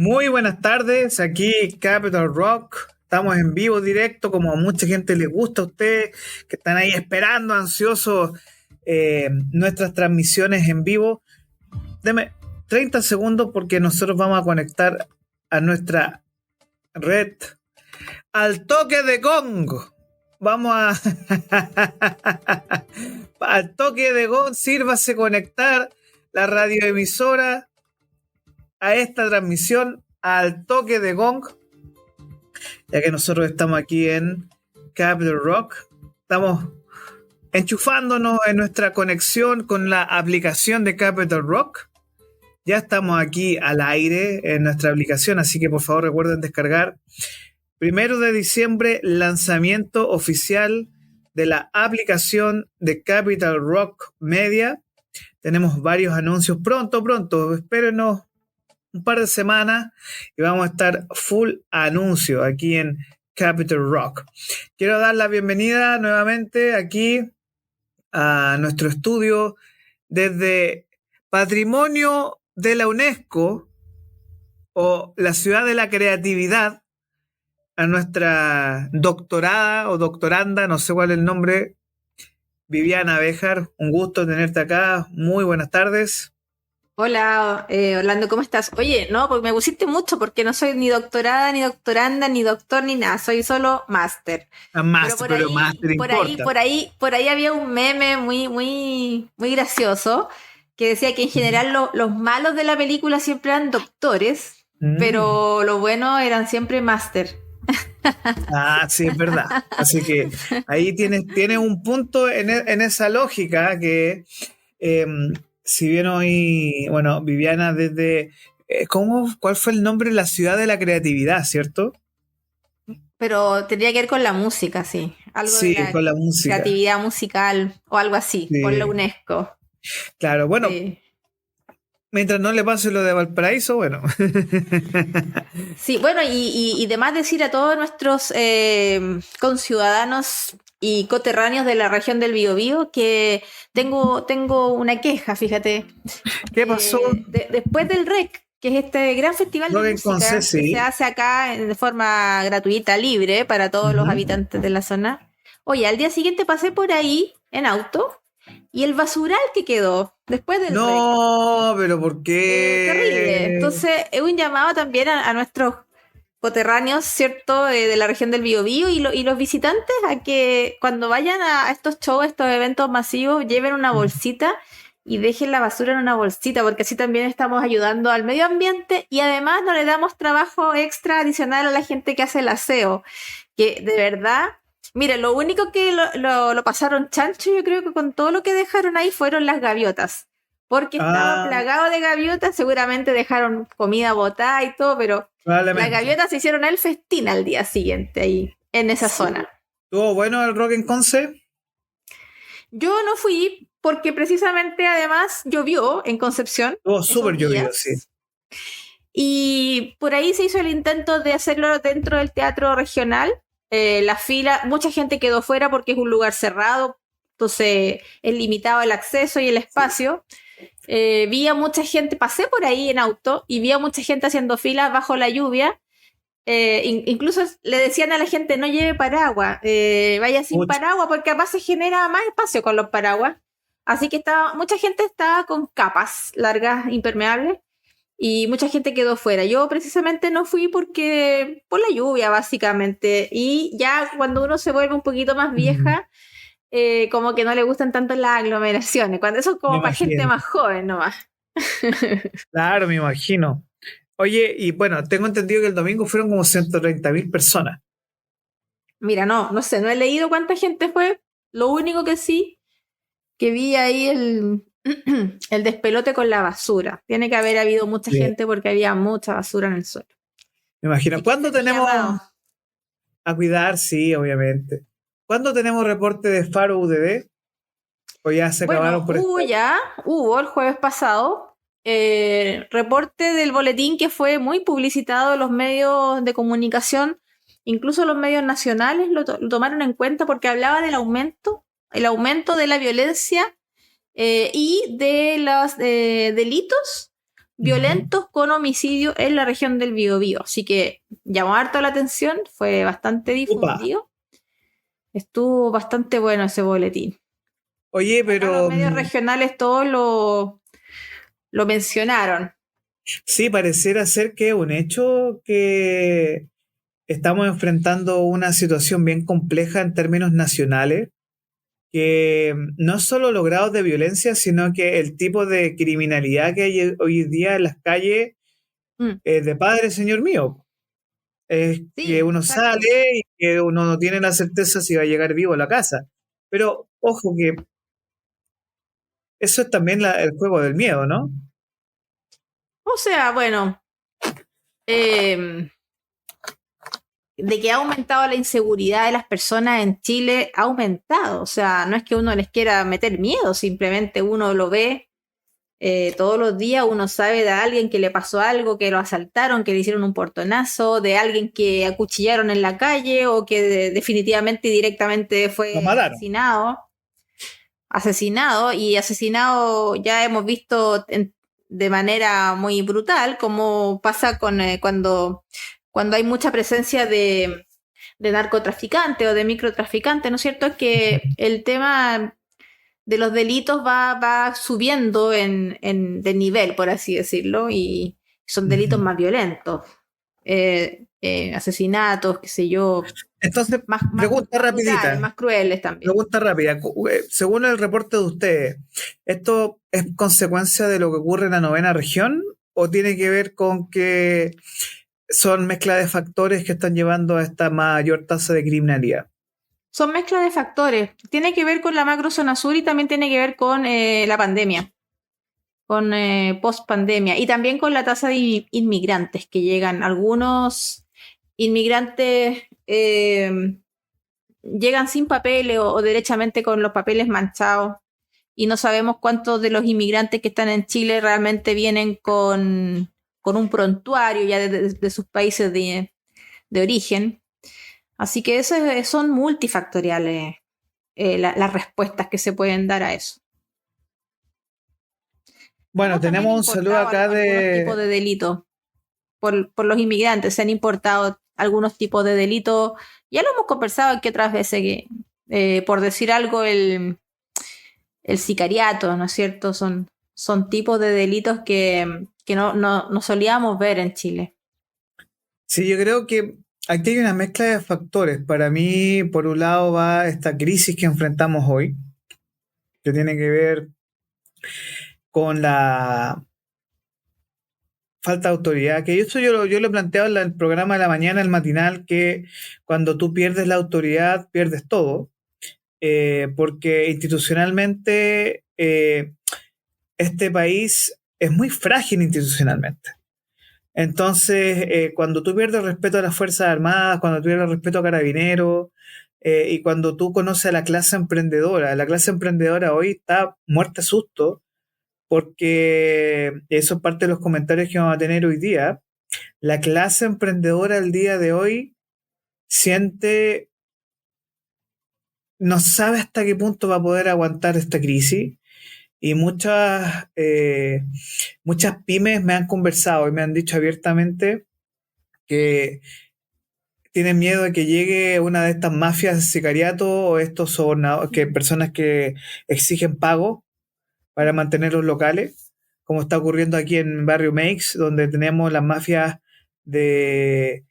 Muy buenas tardes, aquí Capital Rock. Estamos en vivo, directo, como a mucha gente les gusta a ustedes, que están ahí esperando, ansiosos, nuestras transmisiones en vivo. Deme 30 segundos porque nosotros vamos a conectar a nuestra red al toque de gong. Vamos a... al toque de gong, sírvase conectar la radioemisora a esta transmisión al toque de gong, ya que nosotros estamos aquí en Capital Rock, estamos enchufándonos en nuestra conexión con la aplicación de Capital Rock. Ya estamos aquí al aire en nuestra aplicación, así que por favor recuerden descargar. 1 de diciembre, lanzamiento oficial de la aplicación de Capital Rock Media. Tenemos varios anuncios pronto, espérenos un par de semanas y vamos a estar full anuncio aquí en Capital Rock. Quiero dar la bienvenida nuevamente aquí a nuestro estudio desde Patrimonio de la UNESCO o la Ciudad de la Creatividad, a nuestra doctorada o doctoranda, no sé cuál es el nombre, Viviana Béjar. Un gusto tenerte acá. Muy buenas tardes. Hola, Orlando, ¿cómo estás? Oye, no, porque me pusiste mucho porque no soy ni doctorada, ni doctoranda, ni doctor, ni nada, soy solo máster. Máster, pero máster importa. Por ahí había un meme muy gracioso que decía que en general los malos de la película siempre eran doctores, pero los buenos eran siempre máster. Ah, sí, es verdad. Así que ahí tienes un punto en esa lógica que... si bien hoy, bueno, Viviana desde... ¿cuál fue el nombre de la Ciudad de la Creatividad, cierto? Pero tendría que ver con la música, sí. Algo Sí, de la con la música. creatividad musical o algo así, Sí. por la UNESCO. Claro, bueno, Sí. mientras no le pase lo de Valparaíso, bueno. Sí, bueno, y de más decir a todos nuestros conciudadanos y coterráneos de la región del Biobío que tengo una queja, fíjate. ¿Qué pasó? Después del REC, que es este gran festival Rock de en música Conce, que sí. se hace acá de forma gratuita, libre, para todos los habitantes de la zona. Oye, al día siguiente pasé por ahí en auto y el basural que quedó después del REC. No, pero ¿por qué? Terrible. Entonces, es un llamado también a nuestros coterráneos, ¿cierto? De la región del Biobío y los visitantes a que cuando vayan a estos shows, estos eventos masivos, lleven una bolsita y dejen la basura en una bolsita, porque así también estamos ayudando al medio ambiente y además no le damos trabajo extra adicional a la gente que hace el aseo, que de verdad... Mire, lo único que lo pasaron chancho, yo creo que con todo lo que dejaron ahí fueron las gaviotas. Porque estaba plagado de gaviotas, seguramente dejaron comida botada y todo, pero las gaviotas se hicieron el festín al día siguiente ahí, en esa zona. ¿Estuvo bueno el Rock en Conce? Yo no fui porque precisamente además llovió en Concepción. Estuvo súper llovido, sí. Y por ahí se hizo el intento de hacerlo dentro del teatro regional. La fila, mucha gente quedó fuera porque es un lugar cerrado, entonces es limitado el acceso y el espacio. Vi a mucha gente, pasé por ahí en auto y vi a mucha gente haciendo filas bajo la lluvia. Incluso le decían a la gente no lleve paraguas, vaya sin paraguas porque capaz se genera más espacio con los paraguas. Así que mucha gente estaba con capas largas, impermeables. Y mucha gente quedó fuera. Yo precisamente no fui por la lluvia, básicamente. Y ya cuando uno se vuelve un poquito más vieja, como que no le gustan tanto las aglomeraciones. Cuando eso es como para gente más joven nomás. Claro, me imagino. Oye, y bueno, tengo entendido que el domingo fueron como 130.000 personas. Mira, no sé, no he leído cuánta gente fue. Lo único que sí, que vi ahí el despelote con la basura. Tiene que haber habido mucha gente porque había mucha basura en el suelo. Me imagino. ¿Cuándo tenemos a cuidar? Sí, obviamente. ¿Cuándo tenemos reporte de Faro UDD? ¿O ya se acabaron por esto? Hubo el jueves pasado reporte del boletín que fue muy publicitado en los medios de comunicación, incluso los medios nacionales lo tomaron en cuenta porque hablaba del aumento de la violencia y de los delitos violentos con homicidio en la región del Biobío. Así que llamó harto la atención, fue bastante difundido. Estuvo bastante bueno ese boletín. Oye, Acá pero los medios regionales todos lo mencionaron. sí, pareciera ser que es un hecho que estamos enfrentando una situación bien compleja en términos nacionales, que no solo los grados de violencia, sino que el tipo de criminalidad que hay hoy día en las calles Mm, es de padre, señor mío. Es que sí, uno exacto. sale y que uno no tiene la certeza si va a llegar vivo a la casa. Pero ojo que eso es también el juego del miedo, ¿no? O sea, bueno, eh, de que ha aumentado la inseguridad de las personas en Chile, ha aumentado. O sea, no es que uno les quiera meter miedo, simplemente uno lo ve todos los días, uno sabe de alguien que le pasó algo, que lo asaltaron, que le hicieron un portonazo, de alguien que acuchillaron en la calle o que definitivamente y directamente Lo fue mataron. asesinado ya hemos visto de manera muy brutal, como pasa con cuando hay mucha presencia de narcotraficantes o de microtraficantes, ¿no es cierto? Es que el tema de los delitos va subiendo de nivel, por así decirlo, y son delitos Ujú. más violentos. Asesinatos, qué sé yo, Entonces, pregunta más brutales, rapidita. más crueles también. Pregunta rápida. Según el reporte de ustedes, ¿esto es consecuencia de lo que ocurre en la novena región o tiene que ver con que son mezcla de factores que están llevando a esta mayor tasa de criminalidad? Son mezcla de factores. Tiene que ver con la macrozona sur y también tiene que ver con la pandemia, con post pandemia y también con la tasa de inmigrantes que llegan. Algunos inmigrantes llegan sin papeles o derechamente con los papeles manchados y no sabemos cuántos de los inmigrantes que están en Chile realmente vienen con un prontuario ya de sus países de origen. Así que son multifactoriales las respuestas que se pueden dar a eso. Bueno, Hemos también tenemos un saludo importado acá algunos tipos de... de delitos por los inmigrantes. Se han importado algunos tipos de delitos. Ya lo hemos conversado aquí otras veces, que por decir algo, el sicariato, ¿no es cierto? Son tipos de delitos que no solíamos ver en Chile. Sí, yo creo que aquí hay una mezcla de factores. Para mí, por un lado, va esta crisis que enfrentamos hoy, que tiene que ver con la falta de autoridad, que eso yo lo he planteado en el programa de la mañana, el matinal, que cuando tú pierdes la autoridad, pierdes todo, porque institucionalmente este país es muy frágil institucionalmente. Entonces, cuando tú pierdes respeto a las Fuerzas Armadas, cuando tú pierdes respeto a Carabineros, y cuando tú conoces a la clase emprendedora hoy está muerta de susto, porque eso es parte de los comentarios que vamos a tener hoy día. La clase emprendedora al día de hoy siente, no sabe hasta qué punto va a poder aguantar esta crisis y muchas pymes me han conversado y me han dicho abiertamente que tienen miedo de que llegue una de estas mafias de sicariato o estos sobornadores, que personas que exigen pago para mantener los locales, como está ocurriendo aquí en Barrio Meix, donde tenemos las mafias de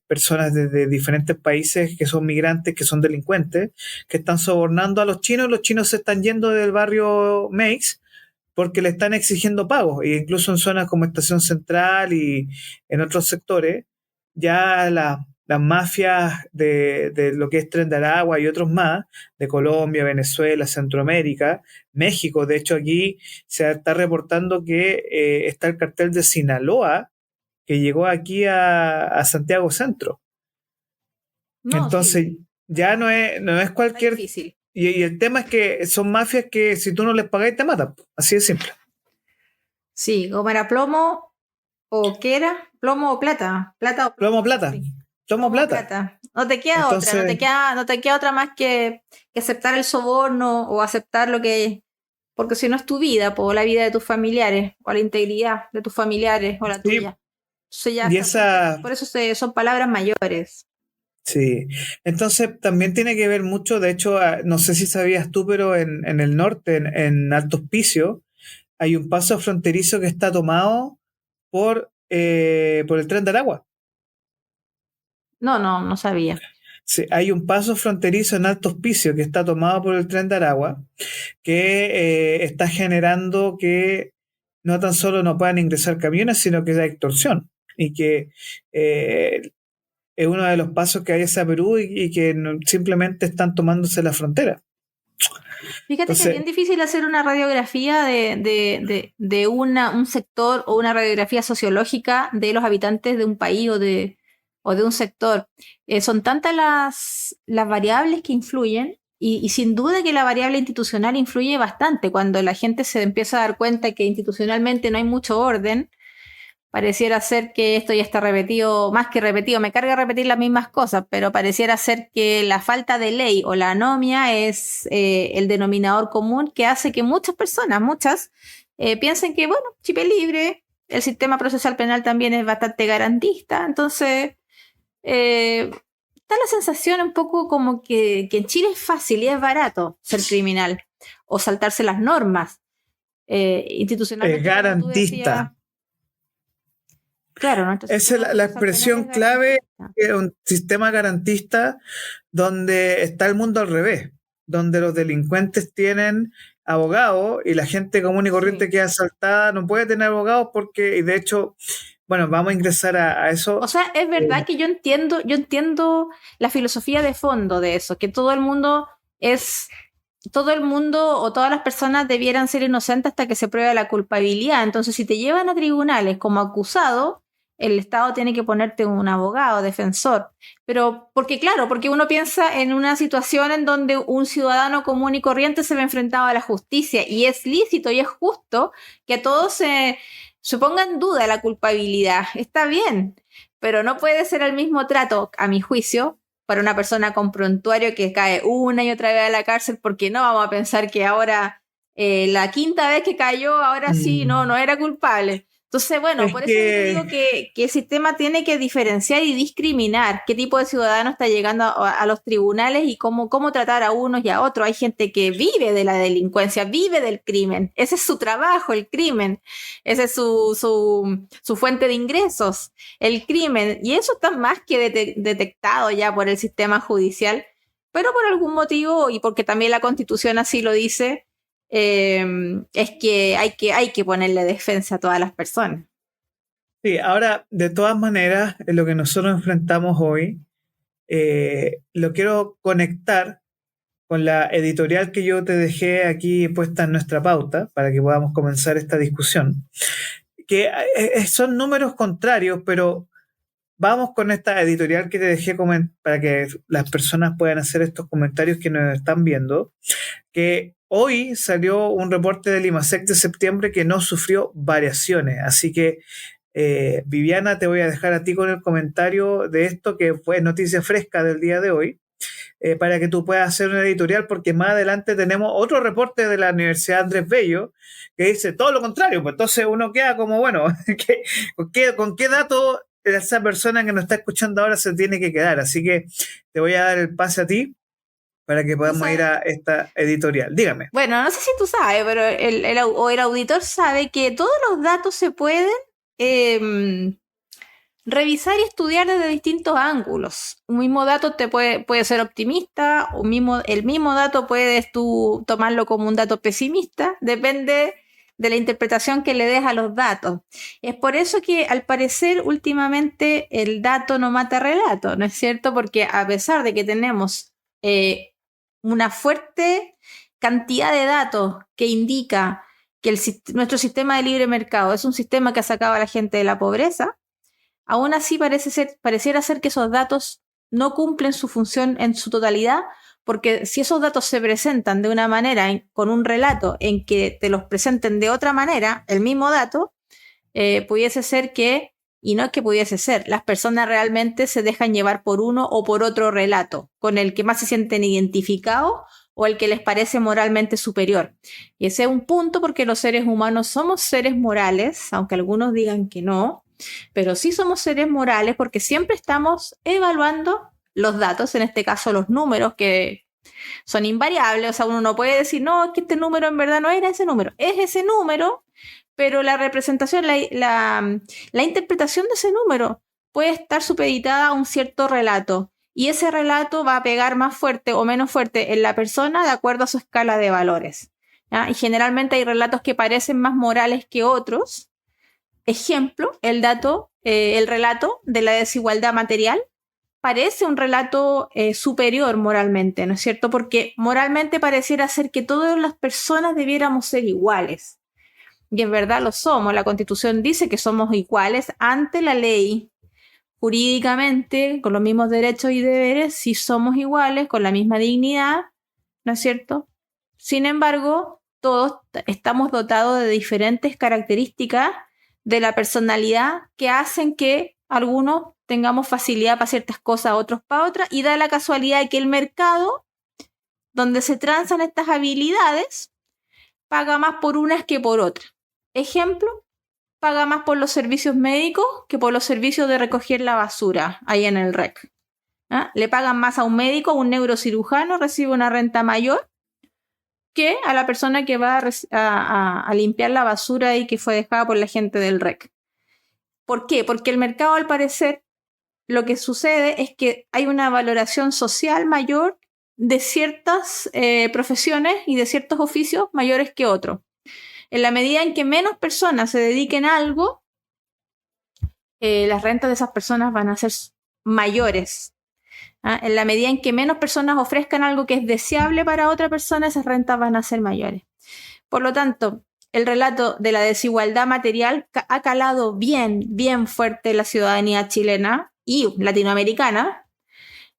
personas de diferentes países que son migrantes, que son delincuentes, que están sobornando a los chinos se están yendo del barrio Meix porque le están exigiendo pagos, e incluso en zonas como Estación Central y en otros sectores, ya las mafias de lo que es Tren de Aragua y otros más, de Colombia, Venezuela, Centroamérica, México, de hecho aquí se está reportando que está el cartel de Sinaloa, que llegó aquí a Santiago Centro. No, sí, Entonces, ya no es está cualquier... difícil. Y el tema es que son mafias que si tú no les pagas te matan. Así de simple. Sí, o para plomo, o qué era, plomo o plata, plata o Plomo plomo, algo plata. así. Plomo Plomo o plata. plata. No te queda otra, Entonces, no te queda otra más que aceptar el soborno o aceptar lo que porque si no es tu vida, o la vida de tus familiares, o la integridad de tus familiares, o la Sí, tuya. Entonces ya y esa, por eso son palabras mayores. sí. Entonces también tiene que ver mucho, de hecho, no sé si sabías tú, pero en el norte, en Alto Hospicio, hay un paso fronterizo que está tomado por el Tren de Aragua. No sabía. Sí, hay un paso fronterizo en Alto Hospicio que está tomado por el Tren de Aragua, que está generando que no tan solo no puedan ingresar camiones, sino que haya extorsión. Y que es uno de los pasos que hay hacia Perú y que simplemente están tomándose la frontera. Fíjate que es Entonces, bien difícil hacer una radiografía de un sector o una radiografía sociológica de los habitantes de un país o de un sector. Son tantas las variables que influyen y sin duda que la variable institucional influye bastante. Cuando la gente se empieza a dar cuenta que institucionalmente no hay mucho orden, pareciera ser que esto ya está repetido, más que repetido, me carga repetir las mismas cosas, pero pareciera ser que la falta de ley o la anomia es el denominador común que hace que muchas personas, piensen que, bueno, chip es libre, el sistema procesal penal también es bastante garantista, entonces está la sensación un poco como que en Chile es fácil y es barato ser criminal o saltarse las normas institucionalmente, como tú decías. garantista. Claro, nuestro Esa es sistema la procesal penal expresión es clave garantista. de un sistema garantista donde está el mundo al revés, donde los delincuentes tienen abogados y la gente común y corriente Sí. que es asaltada no puede tener abogados porque, y de hecho, bueno, vamos a ingresar a eso. O sea, es verdad que yo entiendo la filosofía de fondo de eso, que todo el mundo o todas las personas debieran ser inocentes hasta que se pruebe la culpabilidad. Entonces, si te llevan a tribunales como acusado, el Estado tiene que ponerte un abogado, defensor. Pero, porque uno piensa en una situación en donde un ciudadano común y corriente se ve enfrentado a la justicia y es lícito y es justo que todos se ponga en duda la culpabilidad. Está bien, pero no puede ser el mismo trato, a mi juicio, para una persona con prontuario que cae una y otra vez a la cárcel, porque no vamos a pensar que ahora, la quinta vez que cayó, ahora sí, no era culpable. Entonces, bueno, Es por eso yo te digo que que el sistema tiene que diferenciar y discriminar qué tipo de ciudadano está llegando a los tribunales y cómo tratar a unos y a otros. Hay gente que vive de la delincuencia, vive del crimen. Ese es su trabajo, el crimen. Ese es su fuente de ingresos, el crimen. Y eso está más que detectado ya por el sistema judicial. Pero por algún motivo, y porque también la Constitución así lo dice, es que hay que ponerle defensa a todas las personas. sí, ahora, de todas maneras, en lo que nosotros enfrentamos hoy, lo quiero conectar con la editorial que yo te dejé aquí puesta en nuestra pauta para que podamos comenzar esta discusión, que son números contrarios, pero vamos con esta editorial que te dejé para que las personas puedan hacer estos comentarios que nos están viendo, que hoy salió un reporte del IMASEC de septiembre que no sufrió variaciones, así que Viviana, te voy a dejar a ti con el comentario de esto que fue noticia fresca del día de hoy, para que tú puedas hacer una editorial, porque más adelante tenemos otro reporte de la Universidad Andrés Bello que dice todo lo contrario, pues entonces uno queda como, bueno, ¿con qué dato esa persona que nos está escuchando ahora se tiene que quedar? Así que te voy a dar el pase a ti para que podamos ir a esta editorial. Dígame. Bueno, no sé si tú sabes, pero el auditor sabe que todos los datos se pueden revisar y estudiar desde distintos ángulos. Un mismo dato puede ser optimista, el mismo dato puedes tú tomarlo como un dato pesimista, depende de la interpretación que le des a los datos. Es por eso que al parecer últimamente el dato no mata relato, ¿no es cierto? Porque a pesar de que tenemos una fuerte cantidad de datos que indica que nuestro sistema de libre mercado es un sistema que ha sacado a la gente de la pobreza, aún así pareciera ser que esos datos no cumplen su función en su totalidad, porque si esos datos se presentan de una manera, con un relato en que te los presenten de otra manera, el mismo dato, pudiese ser que, y no es que pudiese ser, las personas realmente se dejan llevar por uno o por otro relato, con el que más se sienten identificados o el que les parece moralmente superior. Y ese es un punto porque los seres humanos somos seres morales, aunque algunos digan que no, pero sí somos seres morales porque siempre estamos evaluando los datos, en este caso los números que son invariables, o sea, uno no puede decir, no, es que este número en verdad no era ese número, es ese número, pero la representación, la interpretación de ese número puede estar supeditada a un cierto relato, y ese relato va a pegar más fuerte o menos fuerte en la persona de acuerdo a su escala de valores, ¿ya? Y generalmente hay relatos que parecen más morales que otros. Ejemplo, el relato de la desigualdad material parece un relato superior moralmente, ¿no es cierto? Porque moralmente pareciera ser que todas las personas debiéramos ser iguales. Y en verdad lo somos. La Constitución dice que somos iguales ante la ley. Jurídicamente, con los mismos derechos y deberes, sí somos iguales, con la misma dignidad, ¿no es cierto? Sin embargo, todos estamos dotados de diferentes características de la personalidad que hacen que algunos tengamos facilidad para ciertas cosas, otros para otras, y da la casualidad de que el mercado, donde se transan estas habilidades, paga más por unas que por otras. Ejemplo, paga más por los servicios médicos que por los servicios de recoger la basura ahí en el REC. ¿Ah? Le pagan más a un médico, a un neurocirujano, recibe una renta mayor que a la persona que va a limpiar la basura y que fue dejada por la gente del REC. ¿Por qué? Porque el mercado, al parecer, lo que sucede es que hay una valoración social mayor de ciertas profesiones y de ciertos oficios mayores que otros. En la medida en que menos personas se dediquen a algo, las rentas de esas personas van a ser mayores. ¿Ah? En la medida en que menos personas ofrezcan algo que es deseable para otra persona, esas rentas van a ser mayores. Por lo tanto, el relato de la desigualdad material ha calado bien fuerte en la ciudadanía chilena y latinoamericana,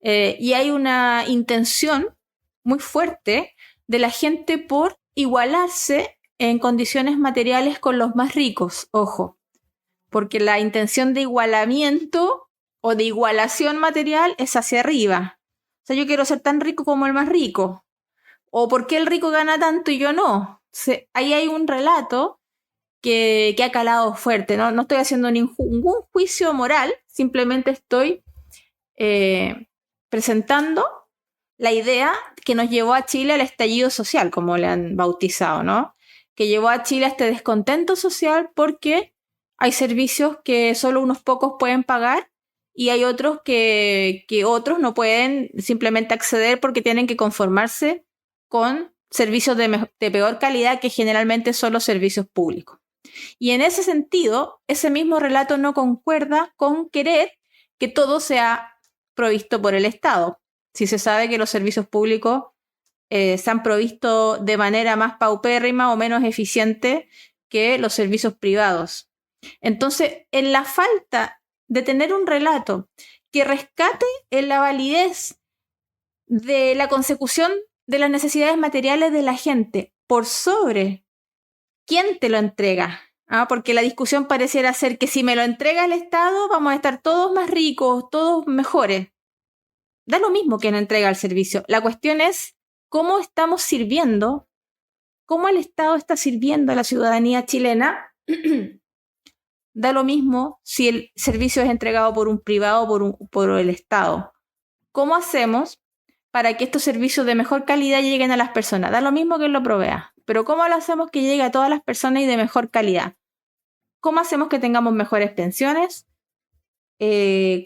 y hay una intención muy fuerte de la gente por igualarse en condiciones materiales con los más ricos, ojo, porque la intención de igualamiento o de igualación material es hacia arriba. O sea, yo quiero ser tan rico como el más rico. ¿O por qué el rico gana tanto y yo no? Ahí hay un relato que ha calado fuerte. No estoy haciendo ningún juicio moral, simplemente estoy presentando la idea que nos llevó a Chile al estallido social, como le han bautizado, ¿no? Que llevó a Chile a este descontento social porque hay servicios que solo unos pocos pueden pagar y hay otros que otros no pueden simplemente acceder porque tienen que conformarse con servicios de peor calidad, que generalmente son los servicios públicos. Y en ese sentido, ese mismo relato no concuerda con querer que todo sea provisto por el Estado. Si se sabe que los servicios públicos se han provisto de manera más paupérrima o menos eficiente que los servicios privados. Entonces, en la falta de tener un relato que rescate en la validez de la consecución de las necesidades materiales de la gente por sobre quién te lo entrega, ¿ah? Porque la discusión pareciera ser que si me lo entrega el Estado vamos a estar todos más ricos, todos mejores. Da lo mismo quién entrega el servicio. La cuestión es cómo estamos sirviendo, cómo el Estado está sirviendo a la ciudadanía chilena. Da lo mismo si el servicio es entregado por un privado o por el Estado. ¿Cómo hacemos para que estos servicios de mejor calidad lleguen a las personas? Da lo mismo que lo provea, pero ¿cómo lo hacemos que llegue a todas las personas y de mejor calidad? ¿Cómo hacemos que tengamos mejores pensiones?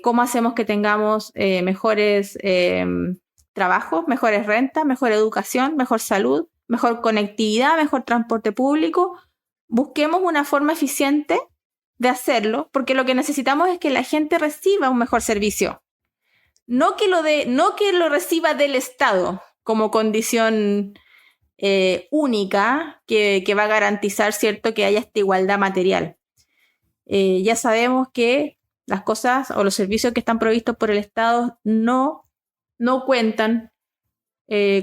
¿Cómo hacemos que tengamos mejores trabajos, mejores rentas, mejor educación, mejor salud, mejor conectividad, mejor transporte público? Busquemos una forma eficiente de hacerlo, porque lo que necesitamos es que la gente reciba un mejor servicio. No que lo reciba del Estado como condición única que va a garantizar, ¿cierto?, que haya esta igualdad material. Ya sabemos que las cosas o los servicios que están provistos por el Estado no cuentan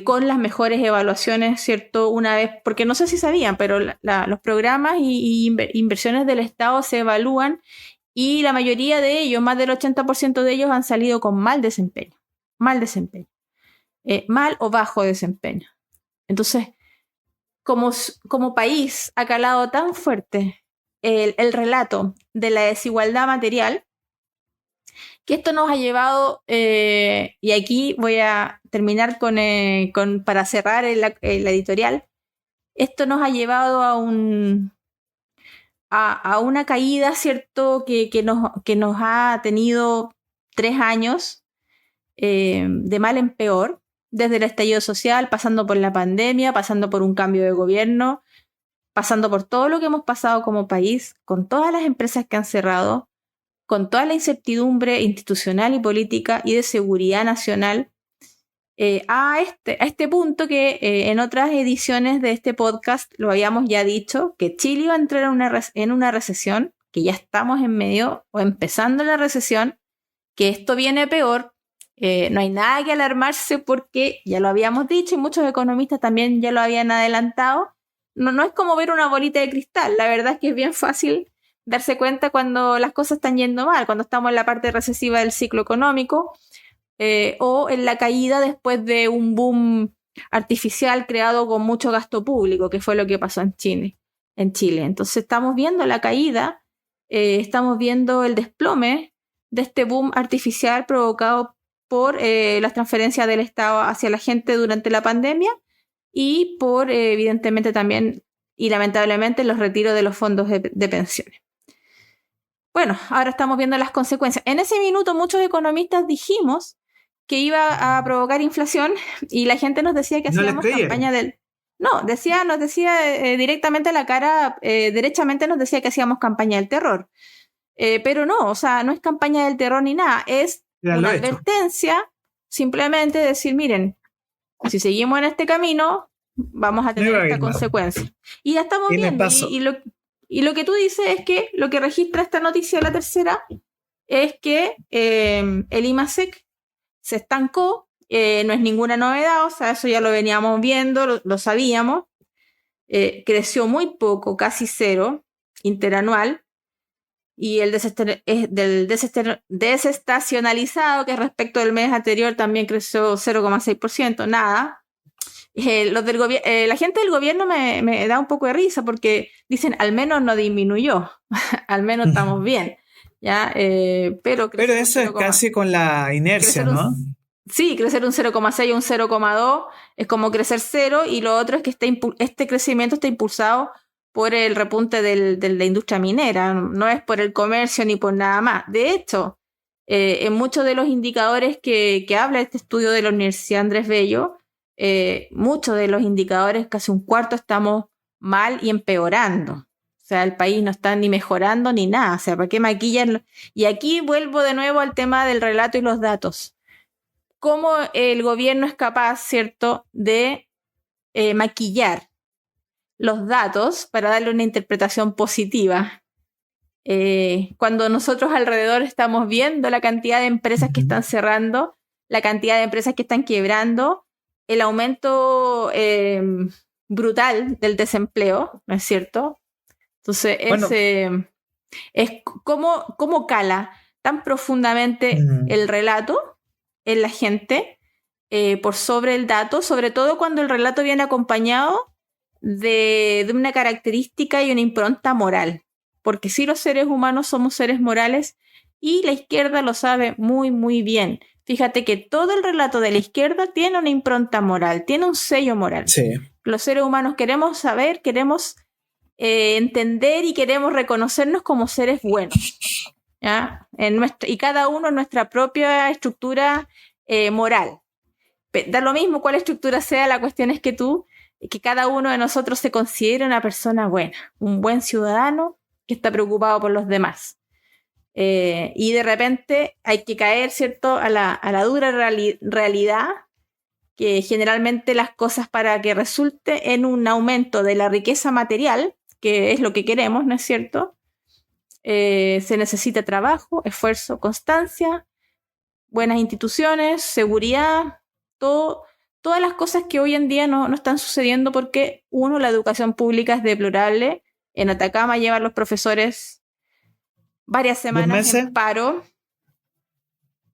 con las mejores evaluaciones, ¿cierto? Una vez, porque no sé si sabían, pero los programas y inversiones del Estado se evalúan y la mayoría de ellos, más del 80% de ellos, han salido con mal desempeño. Mal o bajo desempeño. Entonces, como país ha calado tan fuerte el relato de la desigualdad material, que esto nos ha llevado, y aquí voy a terminar para cerrar la editorial, esto nos ha llevado a una caída, ¿cierto? Que nos ha tenido 3 años de mal en peor, desde el estallido social, pasando por la pandemia, pasando por un cambio de gobierno, pasando por todo lo que hemos pasado como país, con todas las empresas que han cerrado, con toda la incertidumbre institucional y política y de seguridad nacional, a este punto que en otras ediciones de este podcast lo habíamos ya dicho, que Chile iba a entrar en una recesión, que ya estamos en medio o empezando la recesión, que esto viene peor. No hay nada que alarmarse porque ya lo habíamos dicho y muchos economistas también ya lo habían adelantado. No es como ver una bolita de cristal, la verdad es que es bien fácil darse cuenta cuando las cosas están yendo mal, cuando estamos en la parte recesiva del ciclo económico, o en la caída después de un boom artificial creado con mucho gasto público, que fue lo que pasó en Chile. Entonces estamos viendo la caída, estamos viendo el desplome de este boom artificial provocado por las transferencias del Estado hacia la gente durante la pandemia y por, evidentemente también, y lamentablemente, los retiros de los fondos de pensiones. Bueno, ahora estamos viendo las consecuencias. En ese minuto muchos economistas dijimos que iba a provocar inflación y la gente nos decía que hacíamos campaña del... No, nos decía directamente a la cara, derechamente nos decía que hacíamos campaña del terror. Pero no, o sea, no es campaña del terror ni nada, es una advertencia, simplemente decir, miren, si seguimos en este camino, vamos a tener esta consecuencia. Y ya estamos viendo. Y lo que tú dices es que lo que registra esta noticia de la tercera es que el IMASEC se estancó, no es ninguna novedad, o sea, eso ya lo veníamos viendo, lo sabíamos, creció muy poco, casi cero, interanual, y el desestacionalizado, que respecto del mes anterior también creció 0,6%, nada. La gente del gobierno me da un poco de risa porque dicen, al menos no disminuyó, al menos estamos bien. ¿Ya? Pero eso es casi con la inercia, ¿no? Sí, crecer un 0,6 o un 0,2 es como crecer 0, y lo otro es que este crecimiento está impulsado por el repunte de la industria minera, no es por el comercio ni por nada más. De hecho, en muchos de los indicadores que habla este estudio de la Universidad Andrés Bello, muchos de los indicadores, casi un cuarto, estamos mal y empeorando. O sea, el país no está ni mejorando ni nada. O sea, ¿para qué maquillan? Y aquí vuelvo de nuevo al tema del relato y los datos. Cómo el gobierno es capaz, ¿cierto?, de maquillar los datos para darle una interpretación positiva. Cuando nosotros alrededor estamos viendo la cantidad de empresas que están cerrando, la cantidad de empresas que están quebrando, el aumento brutal del desempleo, ¿no es cierto? Entonces, es cómo cala tan profundamente el relato en la gente por sobre el dato, sobre todo cuando el relato viene acompañado de una característica y una impronta moral. Porque sí, los seres humanos somos seres morales y la izquierda lo sabe muy, muy bien. Fíjate que todo el relato de la izquierda tiene una impronta moral, tiene un sello moral. Sí. Los seres humanos queremos saber, queremos entender y queremos reconocernos como seres buenos, ¿ya? Y cada uno en nuestra propia estructura moral. Da lo mismo cuál estructura sea, la cuestión es que cada uno de nosotros se considere una persona buena, un buen ciudadano que está preocupado por los demás. Y de repente hay que caer, ¿cierto?, a la dura realidad que generalmente las cosas, para que resulte en un aumento de la riqueza material, que es lo que queremos, ¿no es cierto?, se necesita trabajo, esfuerzo, constancia, buenas instituciones, seguridad, todas las cosas que hoy en día no están sucediendo porque, uno, la educación pública es deplorable. En Atacama llevan los profesores varias semanas en paro.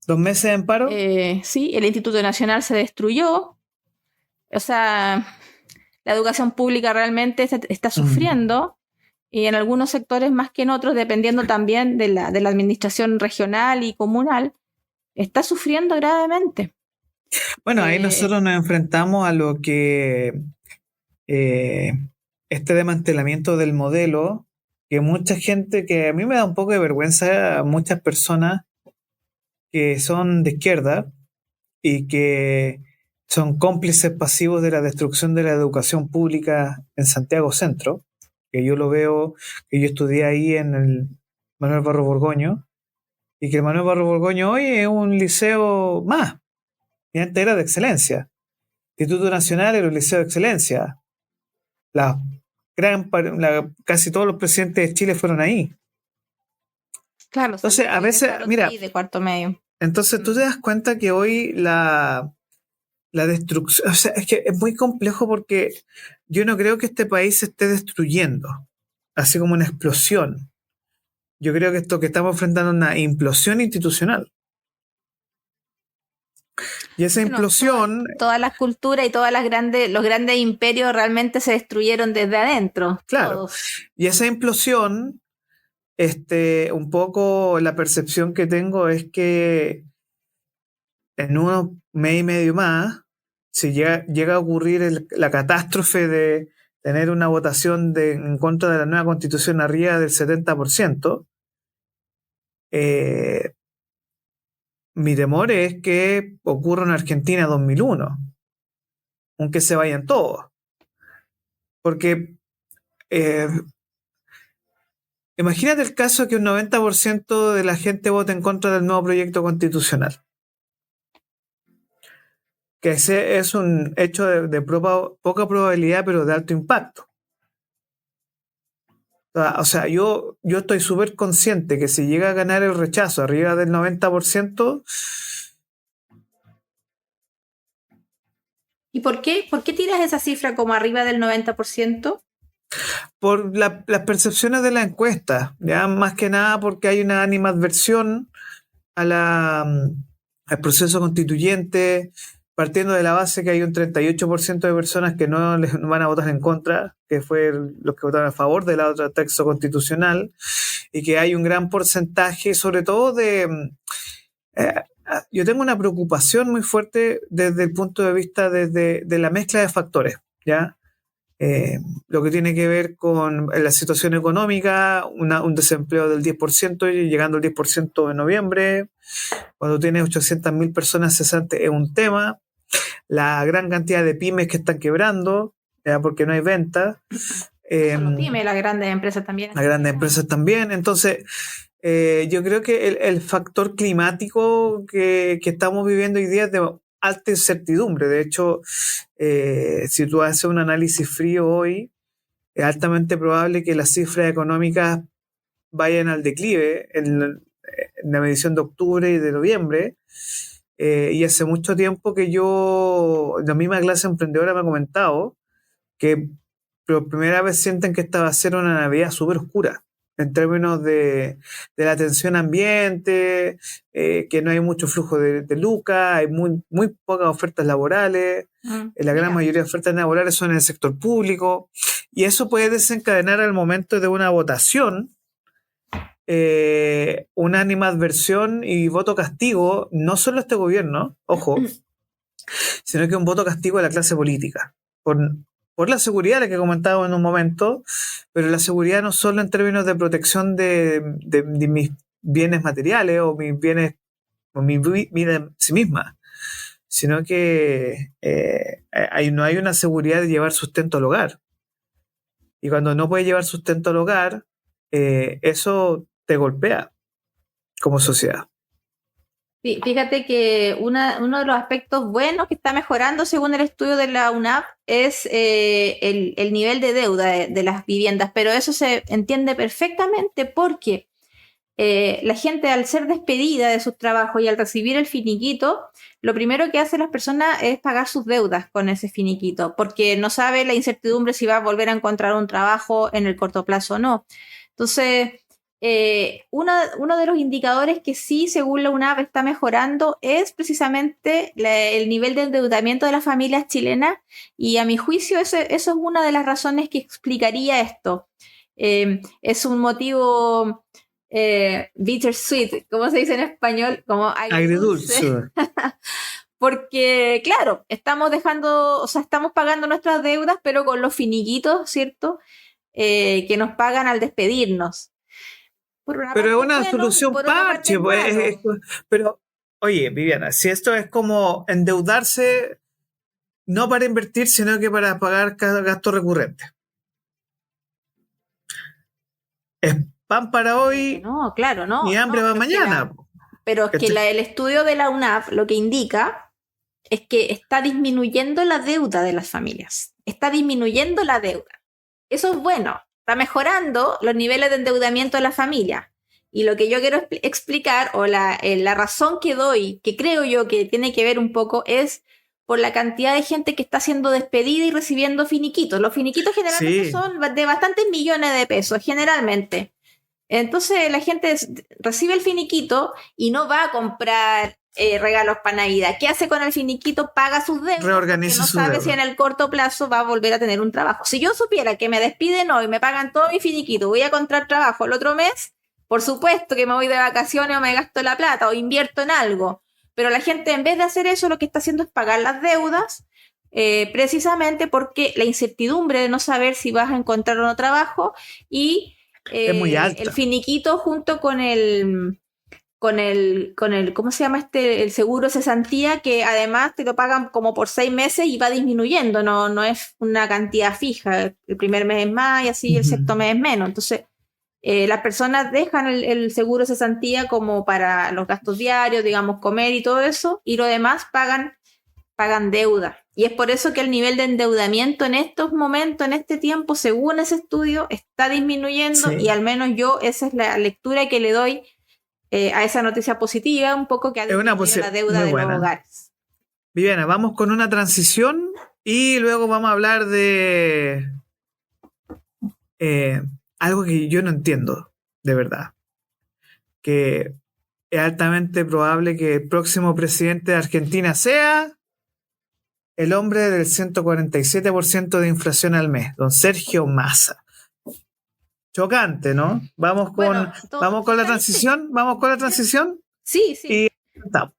2 meses en paro. Sí, el Instituto Nacional se destruyó. O sea, la educación pública realmente está sufriendo, y en algunos sectores más que en otros, dependiendo también de la administración regional y comunal, está sufriendo gravemente. Bueno, ahí nosotros nos enfrentamos a lo que este desmantelamiento del modelo, que mucha gente, que a mí me da un poco de vergüenza, muchas personas que son de izquierda y que son cómplices pasivos de la destrucción de la educación pública en Santiago Centro, que yo lo veo, que yo estudié ahí en el Manuel Barro Borgoño, y que el Manuel Barro Borgoño hoy es un liceo más, y antes era de excelencia. Instituto Nacional era un liceo de excelencia. Casi todos los presidentes de Chile fueron ahí. Claro, entonces a veces, mira, de cuarto medio. Entonces tú te das cuenta que hoy la destrucción, o sea, es que es muy complejo porque yo no creo que este país se esté destruyendo, así como una explosión. Yo creo que esto que estamos enfrentando es una implosión institucional. Y esa implosión... Todas las culturas y los grandes imperios realmente se destruyeron desde adentro. Claro. Todos. Y esa implosión, un poco la percepción que tengo es que en unos mes y medio más, si llega a ocurrir la catástrofe de tener una votación en contra de la nueva constitución arriba del 70%, mi temor es que ocurra en Argentina 2001, aunque se vayan todos. Porque imagínate el caso que un 90% de la gente vote en contra del nuevo proyecto constitucional. Que ese es un hecho de poca probabilidad, pero de alto impacto. O sea, yo estoy súper consciente que si llega a ganar el rechazo arriba del 90%... ¿Y por qué tiras esa cifra como arriba del 90%? Por las percepciones de la encuesta, ya más que nada porque hay una animadversión al proceso constituyente, partiendo de la base que hay un 38% de personas que no les van a votar en contra, que fue los que votaron a favor del otro texto constitucional, y que hay un gran porcentaje, sobre todo yo tengo una preocupación muy fuerte desde el punto de vista de la mezcla de factores, ¿ya? Lo que tiene que ver con la situación económica, un desempleo del 10%, llegando al 10% en noviembre, cuando tienes 800.000 personas cesantes es un tema, la gran cantidad de pymes que están quebrando, ¿ya? Porque no hay venta. No solo pymes, las grandes empresas también. Las grandes empresas también, entonces... yo creo que el factor climático que estamos viviendo hoy día es de alta incertidumbre. De hecho, si tú haces un análisis frío hoy, es altamente probable que las cifras económicas vayan al declive en la medición de octubre y de noviembre. Y hace mucho tiempo que la misma clase emprendedora me ha comentado que por primera vez sienten que esta va a ser una Navidad súper oscura en términos de la atención ambiente, que no hay mucho flujo de lucas, hay muy pocas ofertas laborales, la gran mayoría de ofertas laborales son en el sector público, y eso puede desencadenar al momento de una votación una animadversión y voto castigo, no solo a este gobierno, ojo, sino que un voto castigo a la clase política, por la seguridad, la que comentaba en un momento, pero la seguridad no solo en términos de protección de mis bienes materiales o mis bienes, o mi vida en sí misma, sino que no hay una seguridad de llevar sustento al hogar. Y cuando no puedes llevar sustento al hogar, eso te golpea como sociedad. Sí, fíjate que uno de los aspectos buenos que está mejorando según el estudio de la UNAP es el nivel de deuda de las viviendas, pero eso se entiende perfectamente porque la gente, al ser despedida de sus trabajos y al recibir el finiquito, lo primero que hacen las personas es pagar sus deudas con ese finiquito, porque no sabe la incertidumbre si va a volver a encontrar un trabajo en el corto plazo o no. Entonces, uno de los indicadores que sí, según la UNAV, está mejorando es precisamente el nivel de endeudamiento de las familias chilenas, y a mi juicio eso es una de las razones que explicaría esto. Es un motivo bittersweet, ¿cómo se dice en español? Como agridulce. Porque, claro, estamos estamos pagando nuestras deudas, pero con los finiquitos, ¿cierto? Que nos pagan al despedirnos. Pero es una solución parche, pues, pero, oye, Viviana, si esto es como endeudarse no para invertir, sino que para pagar gastos recurrentes. Es pan para hoy, no, claro, no, y hambre va mañana. Pero es que el estudio de la UNAV lo que indica es que está disminuyendo la deuda de las familias. Está disminuyendo la deuda. Eso es bueno. Está mejorando los niveles de endeudamiento de la familia. Y lo que yo quiero explicar, o la razón que doy, que creo yo que tiene que ver un poco, es por la cantidad de gente que está siendo despedida y recibiendo finiquitos. Los finiquitos generalmente son de bastantes millones de pesos, generalmente. Entonces la gente recibe el finiquito y no va a comprar regalos para Navidad. ¿Qué hace con el finiquito? Paga sus deudas. Reorganiza su deuda. No sabe si en el corto plazo va a volver a tener un trabajo. Si yo supiera que me despiden hoy, me pagan todo mi finiquito, voy a encontrar trabajo el otro mes, por supuesto que me voy de vacaciones o me gasto la plata o invierto en algo. Pero la gente, en vez de hacer eso, lo que está haciendo es pagar las deudas, precisamente porque la incertidumbre de no saber si vas a encontrar o no trabajo, y es muy alta. el finiquito junto con el ¿cómo se llama el seguro de cesantía, que además te lo pagan como por 6 meses y va disminuyendo, no es una cantidad fija, el primer mes es más y así el sexto mes es menos. Entonces las personas dejan el seguro de cesantía como para los gastos diarios, digamos, comer y todo eso, y lo demás pagan deuda. Y es por eso que el nivel de endeudamiento en estos momentos, en este tiempo, según ese estudio, está disminuyendo, y al menos yo esa es la lectura que le doy a esa noticia positiva, un poco, que ha disminuido la deuda de los hogares. Viviana, vamos con una transición y luego vamos a hablar de algo que yo no entiendo, de verdad. Que es altamente probable que el próximo presidente de Argentina sea el hombre del 147% de inflación al mes, don Sergio Massa. Chocante, ¿no? Vamos con la transición. ¿Vamos con la transición? Sí. Y estamos.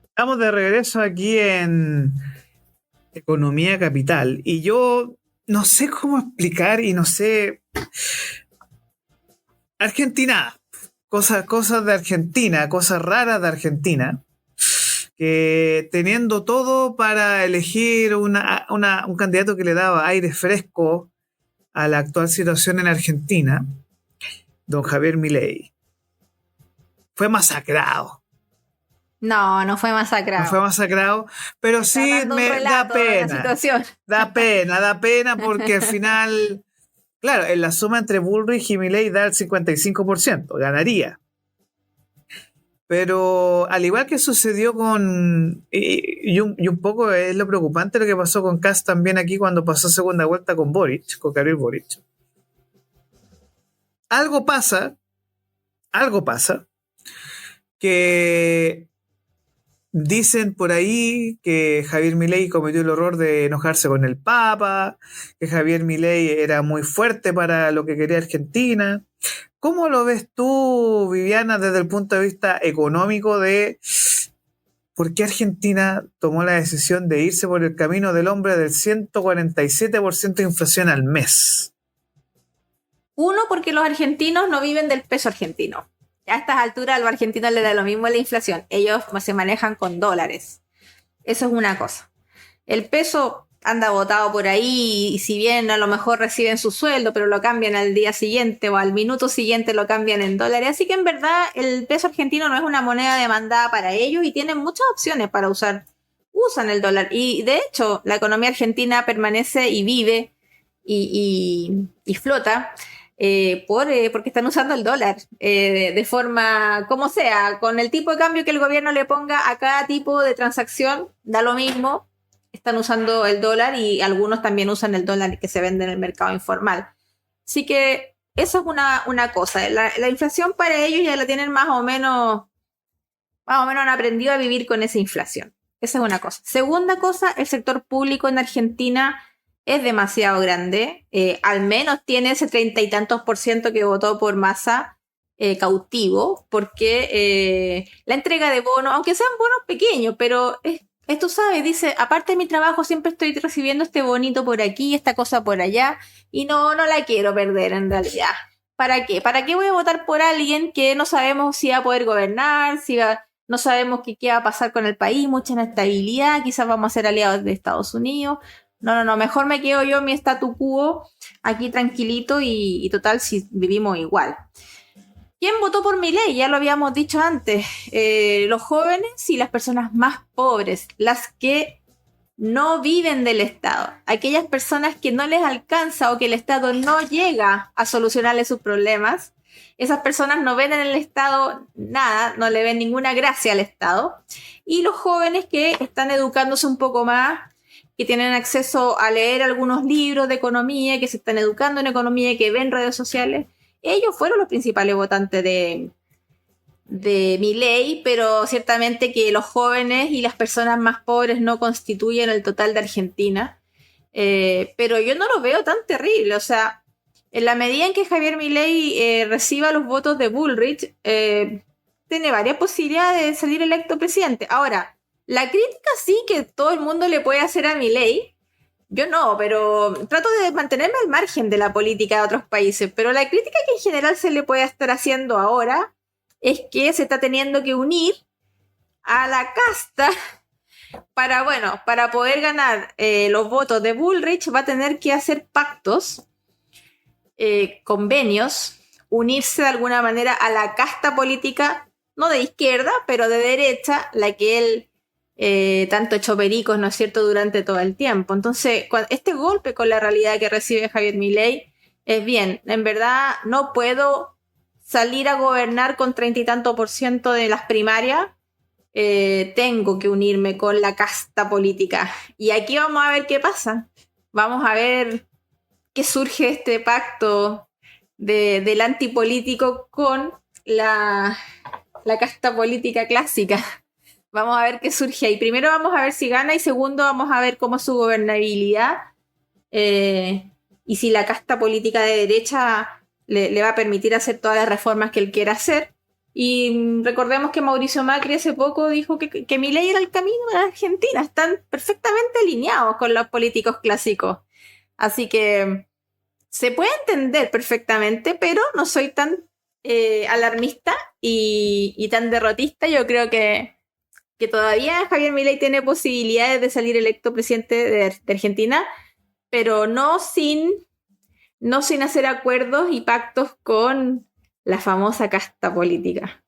Estamos de regreso aquí en Economía Capital y yo no sé cómo explicar y no sé. Argentina, cosas de Argentina, cosas raras de Argentina, que teniendo todo para elegir un candidato que le daba aire fresco a la actual situación en Argentina, don Javier Milei, fue masacrado. No fue masacrado. No fue masacrado, pero sí me da pena. Da pena porque al final, claro, en la suma entre Bullrich y Milei da el 55%, ganaría. Pero al igual que sucedió con, y un poco es lo preocupante lo que pasó con Kast también aquí cuando pasó segunda vuelta con Gabriel Boric. Algo pasa, que dicen por ahí que Javier Milei cometió el error de enojarse con el Papa, que Javier Milei era muy fuerte para lo que quería Argentina. ¿Cómo lo ves tú, Viviana, desde el punto de vista económico de ¿por qué Argentina tomó la decisión de irse por el camino del hombre del 147% de inflación al mes? Uno, porque los argentinos no viven del peso argentino. A estas alturas a los argentinos les da lo mismo la inflación. Ellos se manejan con dólares. Eso es una cosa. El peso anda botado por ahí y si bien a lo mejor reciben su sueldo, pero lo cambian al día siguiente o al minuto siguiente lo cambian en dólares. Así que en verdad el peso argentino no es una moneda demandada para ellos y tienen muchas opciones para usar. Usan el dólar. Y de hecho la economía argentina permanece y vive y flota porque están usando el dólar de forma como sea, con el tipo de cambio que el gobierno le ponga a cada tipo de transacción, da lo mismo, están usando el dólar y algunos también usan el dólar que se vende en el mercado informal. Así que eso es una cosa. La inflación para ellos ya la tienen más o menos han aprendido a vivir con esa inflación. Esa es una cosa. Segunda cosa, el sector público en Argentina es demasiado grande, al menos tiene ese 30 y tantos % que votó por Massa cautivo, porque la entrega de bonos, aunque sean bonos pequeños, pero tú sabes, dice, aparte de mi trabajo siempre estoy recibiendo este bonito por aquí, esta cosa por allá, y no la quiero perder en realidad. ¿Para qué? ¿Para qué voy a votar por alguien que no sabemos si va a poder gobernar, no sabemos qué va a pasar con el país, mucha inestabilidad, quizás vamos a ser aliados de Estados Unidos? No, mejor me quedo yo en mi statu quo aquí tranquilito y total si vivimos igual. ¿Quién votó por Milei? Ya lo habíamos dicho antes. Los jóvenes y las personas más pobres, las que no viven del Estado, aquellas personas que no les alcanza o que el Estado no llega a solucionarles sus problemas. Esas personas no ven en el Estado nada, no le ven ninguna gracia al Estado. Y los jóvenes que están educándose un poco más, que tienen acceso a leer algunos libros de economía, que se están educando en economía, que ven redes sociales, ellos fueron los principales votantes de Milei, pero ciertamente que los jóvenes y las personas más pobres no constituyen el total de Argentina. Pero yo no lo veo tan terrible, o sea, en la medida en que Javier Milei reciba los votos de Bullrich, tiene varias posibilidades de salir electo presidente. Ahora, la crítica sí que todo el mundo le puede hacer a Milei. Yo no, pero trato de mantenerme al margen de la política de otros países. Pero la crítica que en general se le puede estar haciendo ahora es que se está teniendo que unir a la casta para poder ganar los votos de Bullrich. Va a tener que hacer pactos, convenios, unirse de alguna manera a la casta política, no de izquierda, pero de derecha, la que él tanto echó pericos, ¿no es cierto?, durante todo el tiempo. Entonces, este golpe con la realidad que recibe Javier Milei es bien, en verdad no puedo salir a gobernar con 30 y tanto % de las primarias, tengo que unirme con la casta política. Y aquí vamos a ver qué pasa. Vamos a ver qué surge este pacto del antipolítico con la casta política clásica. Vamos a ver qué surge ahí. Primero vamos a ver si gana y segundo vamos a ver cómo es su gobernabilidad y si la casta política de derecha le va a permitir hacer todas las reformas que él quiera hacer. Y recordemos que Mauricio Macri hace poco dijo que Milei era el camino de la Argentina. Están perfectamente alineados con los políticos clásicos. Así que se puede entender perfectamente, pero no soy tan alarmista y tan derrotista. Yo creo que todavía Javier Milei tiene posibilidades de salir electo presidente de Argentina, pero no sin hacer acuerdos y pactos con la famosa casta política.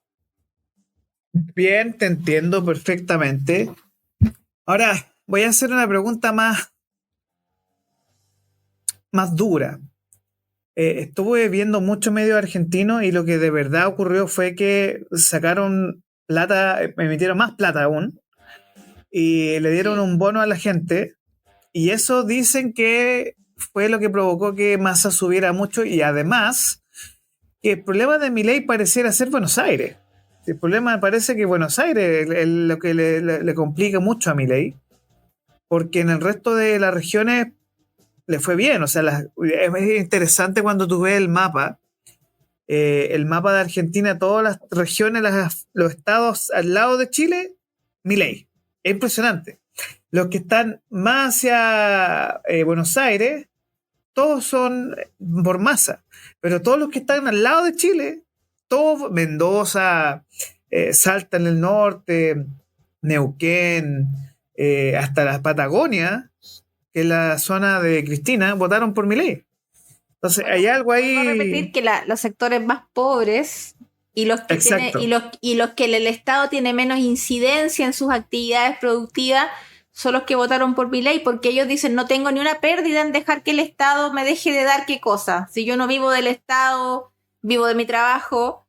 Bien, te entiendo perfectamente. Ahora voy a hacer una pregunta más dura. Estuve viendo mucho medio argentino y lo que de verdad ocurrió fue que sacaron plata, emitieron más plata aún y le dieron un bono a la gente y eso dicen que fue lo que provocó que Massa subiera mucho y además que el problema de Milei pareciera ser Buenos Aires. El problema parece que Buenos Aires es lo que le complica mucho a Milei, porque en el resto de las regiones le fue bien. O sea, es interesante cuando tú ves el mapa de Argentina, todas las regiones, los estados al lado de Chile, Milei. Es impresionante. Los que están más hacia Buenos Aires, todos son por Massa. Pero todos los que están al lado de Chile, todos, Mendoza, Salta en el norte, Neuquén, hasta la Patagonia, que es la zona de Cristina, votaron por Milei. Entonces, Bueno, hay algo vuelvo a ahí. repetir que los sectores más pobres y los que Exacto. y los que el Estado tiene menos incidencia en sus actividades productivas son los que votaron por Milei, porque ellos dicen no tengo ni una pérdida en dejar que el Estado me deje de dar qué cosa. Si yo no vivo del Estado, vivo de mi trabajo,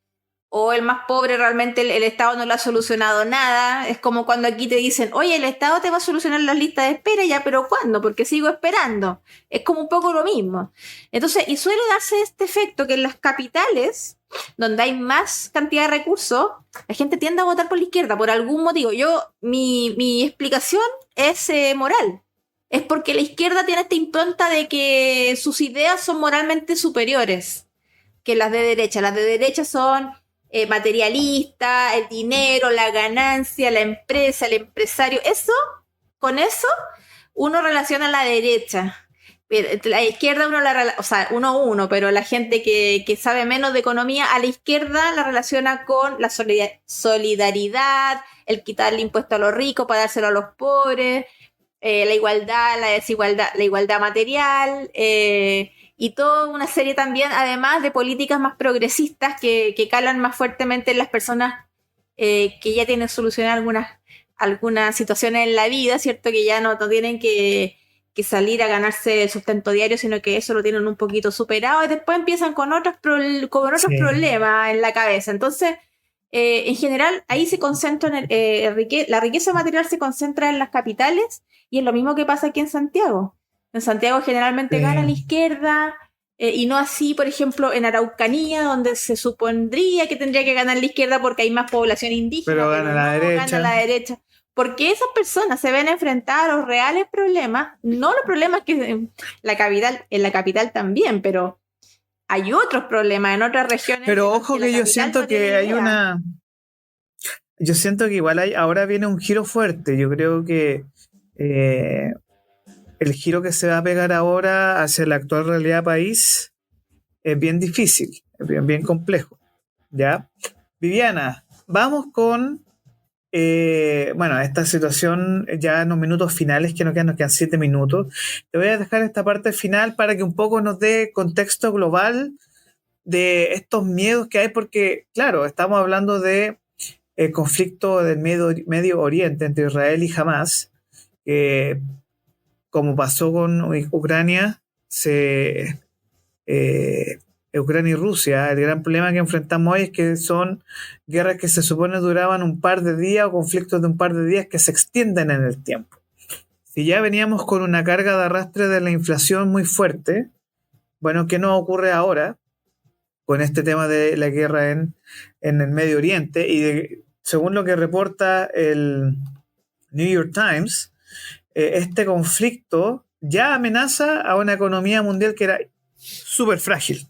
o el más pobre realmente el Estado no le ha solucionado nada. Es como cuando aquí te dicen, oye, el Estado te va a solucionar las listas de espera, ya, pero ¿cuándo? Porque sigo esperando. Es como un poco lo mismo. Entonces, y suele darse este efecto que en las capitales, donde hay más cantidad de recursos, la gente tiende a votar por la izquierda por algún motivo. Mi explicación es moral. Es porque la izquierda tiene esta impronta de que sus ideas son moralmente superiores que las de derecha. Las de derecha son materialista, el dinero, la ganancia, la empresa, el empresario. Con eso, uno relaciona a la derecha. La izquierda uno, pero la gente que sabe menos de economía, a la izquierda la relaciona con la solidaridad, el quitarle impuesto a los ricos para dárselo a los pobres, la igualdad, la desigualdad, la igualdad material, y toda una serie también, además de políticas más progresistas que calan más fuertemente en las personas que ya tienen solucionadas algunas situaciones en la vida, ¿cierto? Que ya no tienen que salir a ganarse el sustento diario, sino que eso lo tienen un poquito superado y después empiezan con otros problemas en la cabeza. Entonces, en general, ahí se concentra la riqueza material se concentra en las capitales y es lo mismo que pasa aquí en Santiago. En Santiago generalmente gana la izquierda y no así, por ejemplo, en Araucanía, donde se supondría que tendría que ganar la izquierda porque hay más población indígena, Pero gana la derecha. gana la derecha. Porque esas personas se ven enfrentadas a los reales problemas, no los problemas que en la capital también, pero hay otros problemas en otras regiones. Pero ojo que yo siento que hay una... Yo siento que igual ahora viene un giro fuerte. Yo creo que el giro que se va a pegar ahora hacia la actual realidad país es bien difícil, es bien complejo. ¿Ya? Viviana, vamos con esta situación ya en los minutos finales que nos quedan 7 minutos. Te voy a dejar esta parte final para que un poco nos dé contexto global de estos miedos que hay, porque, claro, estamos hablando de el conflicto del Medio Oriente entre Israel y Hamas, que como pasó con Ucrania, Ucrania y Rusia, el gran problema que enfrentamos hoy es que son guerras que se supone duraban un par de días o conflictos de un par de días que se extienden en el tiempo. Si ya veníamos con una carga de arrastre de la inflación muy fuerte, bueno, ¿qué nos ocurre ahora con este tema de la guerra en el Medio Oriente? Y según lo que reporta el New York Times, este conflicto ya amenaza a una economía mundial que era súper frágil.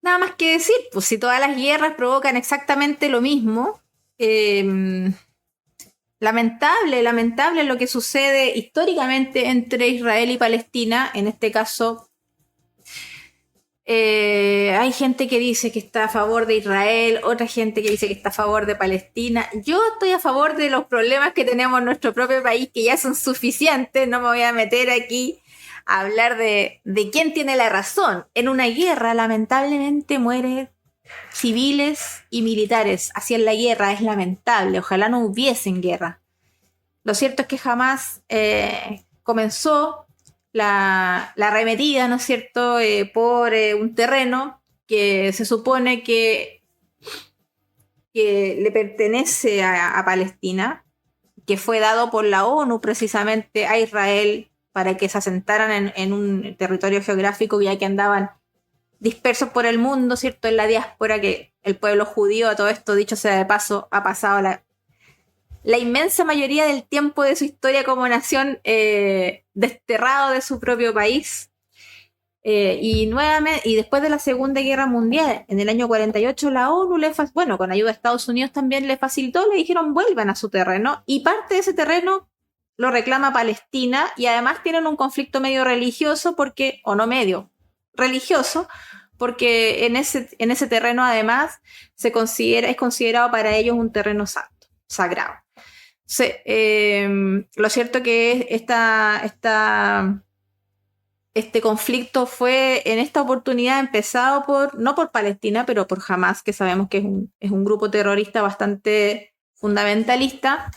Nada más que decir, pues si todas las guerras provocan exactamente lo mismo, lamentable lo que sucede históricamente entre Israel y Palestina. En este caso, hay gente que dice que está a favor de Israel, otra gente que dice que está a favor de Palestina. Yo estoy a favor de los problemas que tenemos en nuestro propio país, que ya son suficientes. No me voy a meter aquí a hablar de quién tiene la razón. En una guerra, lamentablemente, mueren civiles y militares. Así es la guerra, es lamentable. Ojalá no hubiesen guerra. Lo cierto es que jamás comenzó la arremetida, ¿no es cierto?, por un terreno que se supone que le pertenece a Palestina, que fue dado por la ONU precisamente a Israel para que se asentaran en un territorio geográfico, ya que andaban dispersos por el mundo, ¿cierto?, en la diáspora, que el pueblo judío, a todo esto, dicho sea de paso, ha pasado la inmensa mayoría del tiempo de su historia como nación desterrado de su propio país. Y nuevamente, y después de la Segunda Guerra Mundial, en el año 48, la ONU con ayuda de Estados Unidos también le facilitó, le dijeron vuelvan a su terreno, y parte de ese terreno lo reclama Palestina, y además tienen un conflicto medio religioso, religioso, porque en ese terreno además es considerado para ellos un terreno santo, sagrado. Lo cierto que este conflicto fue en esta oportunidad empezado no por Palestina, pero por Hamas, que sabemos que es un grupo terrorista bastante fundamentalista.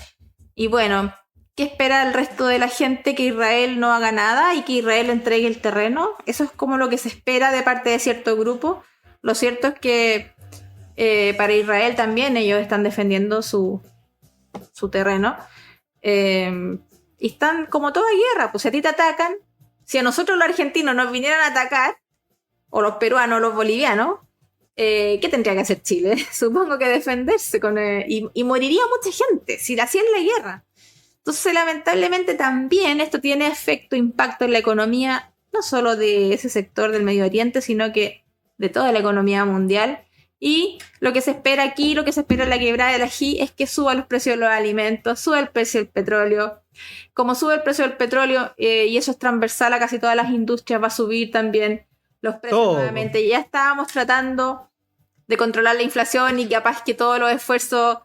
Y bueno, ¿qué espera el resto de la gente? Que Israel no haga nada y que Israel entregue el terreno. Eso es como lo que se espera de parte de cierto grupo. Lo cierto es que para Israel también ellos están defendiendo su terreno. Y están como toda guerra, pues si a ti te atacan, si a nosotros los argentinos nos vinieran a atacar, o los peruanos, o los bolivianos, ¿qué tendría que hacer Chile? Supongo que defenderse y moriría mucha gente si la hacían la guerra. Entonces, lamentablemente también esto tiene impacto en la economía, no solo de ese sector del Medio Oriente, sino que de toda la economía mundial. Y lo que se espera aquí, lo que se espera en la quebrada del Ají, es que suban los precios de los alimentos, suba el precio del petróleo. Como sube el precio del petróleo, y eso es transversal a casi todas las industrias, va a subir también los precios nuevamente. Ya estábamos tratando de controlar la inflación y capaz que todos los esfuerzos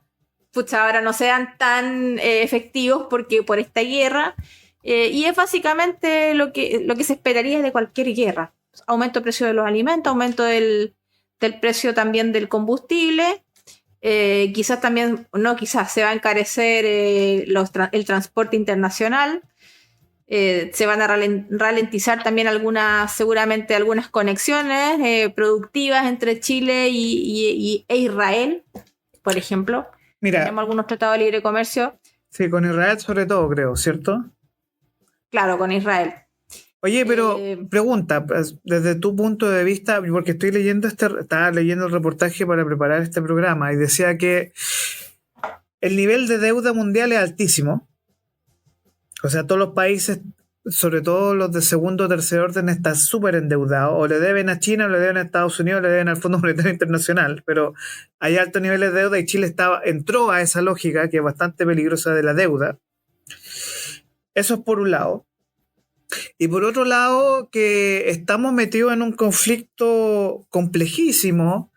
ahora no sean tan efectivos por esta guerra. Y es básicamente lo que se esperaría de cualquier guerra. Aumento del precio de los alimentos, aumento del precio también del combustible. Quizás se va a encarecer el transporte internacional. Se van a ralentizar también seguramente algunas conexiones productivas entre Chile e Israel, por ejemplo. Mira, tenemos algunos tratados de libre comercio. Sí, con Israel sobre todo, creo, ¿cierto? Claro, con Israel. Oye, pero pregunta, desde tu punto de vista, porque estaba leyendo el reportaje para preparar este programa y decía que el nivel de deuda mundial es altísimo. O sea, todos los países, sobre todo los de segundo o tercer orden, están súper endeudados. O le deben a China, o le deben a Estados Unidos, o le deben al Fondo Monetario Internacional. Pero hay altos niveles de deuda y Chile entró a esa lógica que es bastante peligrosa de la deuda. Eso es por un lado. Y por otro lado, que estamos metidos en un conflicto complejísimo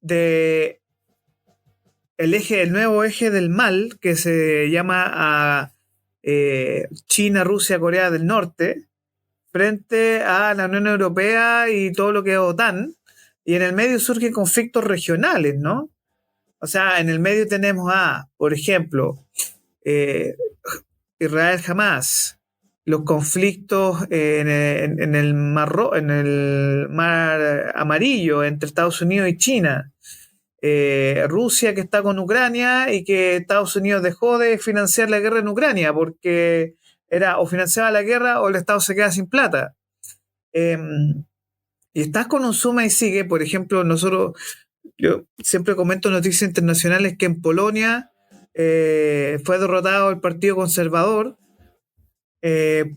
el nuevo eje del mal, que se llama China, Rusia, Corea del Norte, frente a la Unión Europea y todo lo que es OTAN, y en el medio surgen conflictos regionales, ¿no? O sea, en el medio tenemos por ejemplo, Israel-Hamás, los conflictos en el Mar Amarillo entre Estados Unidos y China, Rusia que está con Ucrania y que Estados Unidos dejó de financiar la guerra en Ucrania porque era o financiaba la guerra o el Estado se queda sin plata. Y estás con un suma y sigue. Por ejemplo, yo siempre comento noticias internacionales que en Polonia fue derrotado el Partido Conservador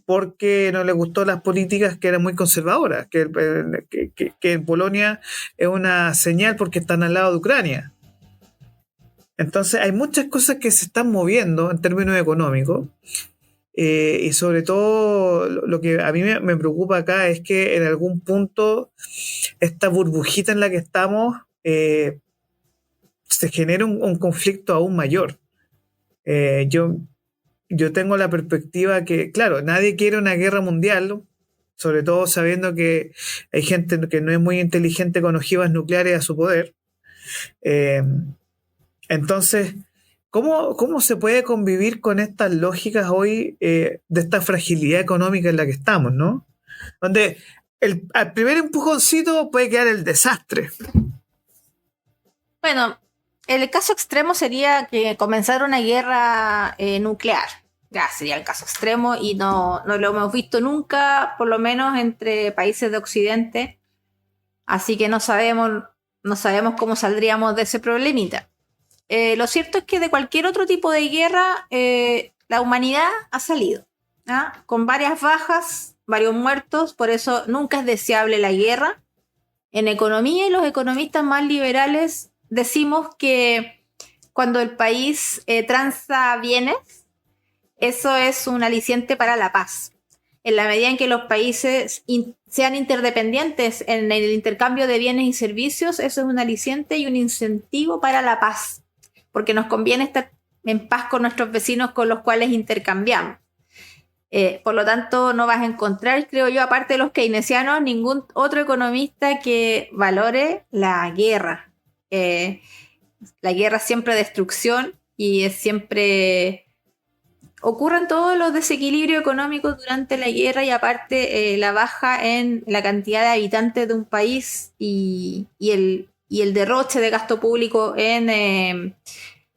porque no le gustó las políticas que eran muy conservadoras, que en Polonia es una señal porque están al lado de Ucrania. Entonces hay muchas cosas que se están moviendo en términos económicos, y sobre todo lo que a mí me preocupa acá es que en algún punto esta burbujita en la que estamos se genera un conflicto aún mayor. Yo tengo la perspectiva que, claro, nadie quiere una guerra mundial, sobre todo sabiendo que hay gente que no es muy inteligente con ojivas nucleares a su poder. Entonces, ¿cómo se puede convivir con estas lógicas hoy de esta fragilidad económica en la que estamos, ¿no? Donde al primer empujoncito puede quedar el desastre. Bueno, el caso extremo sería que comenzara una guerra nuclear. Ya sería el caso extremo y no lo hemos visto nunca, por lo menos entre países de Occidente. Así que no sabemos cómo saldríamos de ese problemita. Lo cierto es que de cualquier otro tipo de guerra, la humanidad ha salido, ¿ah? Con varias bajas varios muertos, por eso nunca es deseable la guerra. En economía, y los economistas más liberales decimos que cuando el país transa bienes, eso es un aliciente para la paz. En la medida en que los países sean interdependientes en el intercambio de bienes y servicios, eso es un aliciente y un incentivo para la paz, porque nos conviene estar en paz con nuestros vecinos con los cuales intercambiamos. Por lo tanto, no vas a encontrar, creo yo, aparte de los keynesianos, ningún otro economista que valore la guerra. La guerra es siempre destrucción y es siempre... Ocurren todos los desequilibrios económicos durante la guerra y aparte la baja en la cantidad de habitantes de un país y el derroche de gasto público en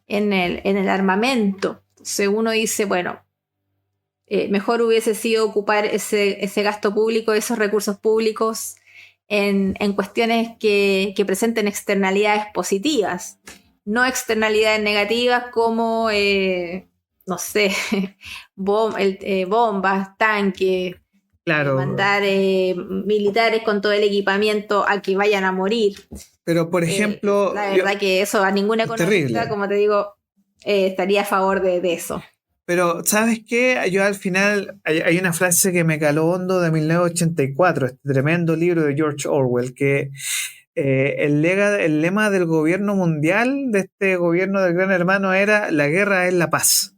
el armamento. Entonces uno dice, bueno, mejor hubiese sido ocupar ese gasto público, esos recursos públicos en cuestiones que presenten externalidades positivas, no externalidades negativas como, no sé, bombas, tanques, Claro. mandar militares con todo el equipamiento a que vayan a morir. Pero, por ejemplo... La verdad que eso a ningún economista, terrible. como te digo, estaría a favor de eso. Pero, ¿sabes qué? Yo al final, hay una frase que me caló hondo de 1984, este tremendo libro de George Orwell, que el lema del gobierno mundial, de este gobierno del Gran Hermano, era: la guerra es la paz.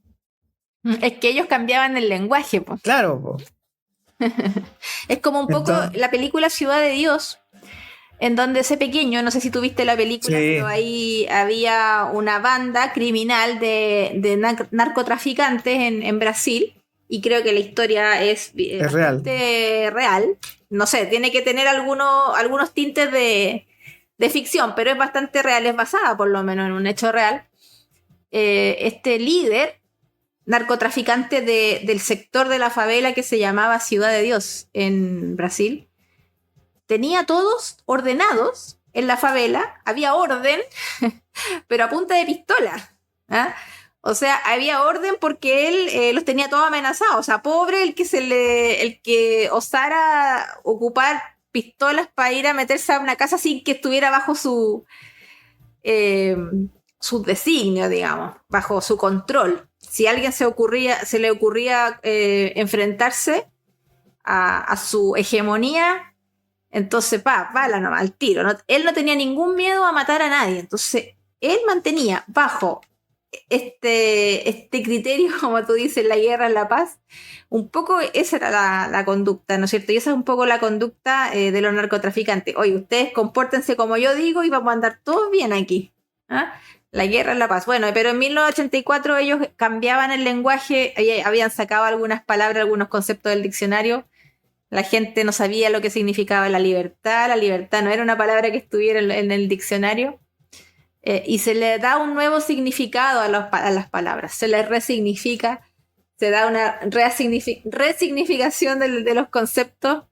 Es que ellos cambiaban el lenguaje, pues. Claro, po. Es como un poco la película Ciudad de Dios, en donde ese pequeño, no sé si tuviste la película, Sí. pero ahí había una banda criminal de narcotraficantes en Brasil, y creo que la historia es bastante real. No sé, tiene que tener algunos tintes de ficción, pero es bastante real, es basada por lo menos en un hecho real. Este líder narcotraficante del sector de la favela que se llamaba Ciudad de Dios en Brasil, tenía todos ordenados en la favela, había orden, pero a punta de pistola. ¿Ah? O sea, había orden porque él los tenía todos amenazados. O sea, pobre el que osara ocupar pistolas para ir a meterse a una casa sin que estuviera bajo su designio, digamos, bajo su control. Si a alguien se le ocurría enfrentarse a su hegemonía, entonces, bala nomás, al tiro. ¿No? Él no tenía ningún miedo a matar a nadie. Entonces, él mantenía bajo este criterio, como tú dices, la guerra es la paz. Un poco esa era la conducta, ¿no es cierto? Y esa es un poco la conducta de los narcotraficantes. Oye, ustedes compórtense como yo digo y vamos a andar todos bien aquí. ¿Ah? La guerra es la paz. Bueno, pero en 1984 ellos cambiaban el lenguaje, habían sacado algunas palabras, algunos conceptos del diccionario. La gente no sabía lo que significaba la libertad. La libertad no era una palabra que estuviera en el diccionario. Y se le da un nuevo significado a las palabras. Se les resignifica, se da una resignificación de los conceptos.